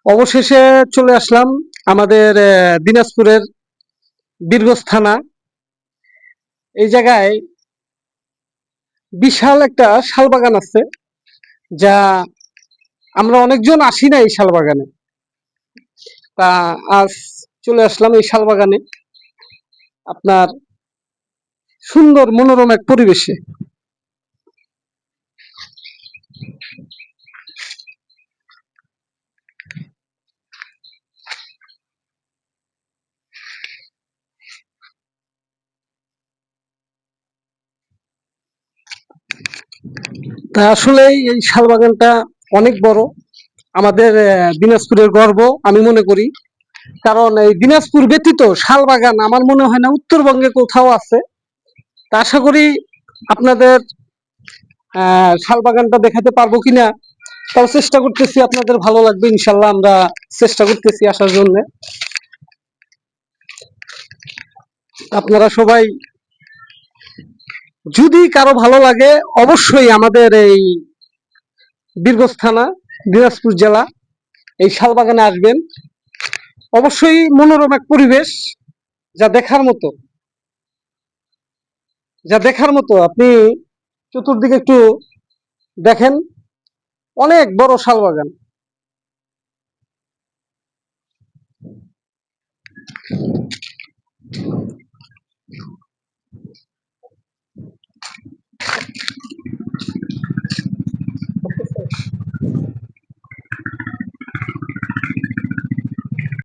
অবশেষে চলে আসলাম আমাদের দিনাজপুরের বীরগঞ্জ থানা। এই জায়গায় বিশাল একটা শালবাগান আছে, যা আমরা অনেকজন আসি না এই শালবাগানে। তা আজ চলে আসলাম এই শালবাগানে, আপনার সুন্দর মনোরম এক পরিবেশে। তা আসলে এই শালবাগানটা অনেক বড়, আমাদের দিনাজপুরের গর্ব আমি মনে করি। কারণ এই দিনাজপুর ব্যতীত শালবাগান আমার মনে হয় না উত্তরবঙ্গে কোথাও আছে। তা আশা করি আপনাদের শালবাগানটা দেখাতে পারবো কিনা, তাও চেষ্টা করতেছি। আপনাদের ভালো লাগবে ইনশাল্লাহ, আমরা চেষ্টা করতেছি আসার জন্য। আপনারা সবাই, যদি কারো ভালো লাগে, অবশ্যই আমাদের এই বীরগঞ্জ থানা, দিনাজপুর জেলা, এই শালবাগানে আসবেন। অবশ্যই মনোরম এক পরিবেশ, যা দেখার মতো, আপনি চতুর্দিকে একটু দেখেন, অনেক বড় শালবাগান।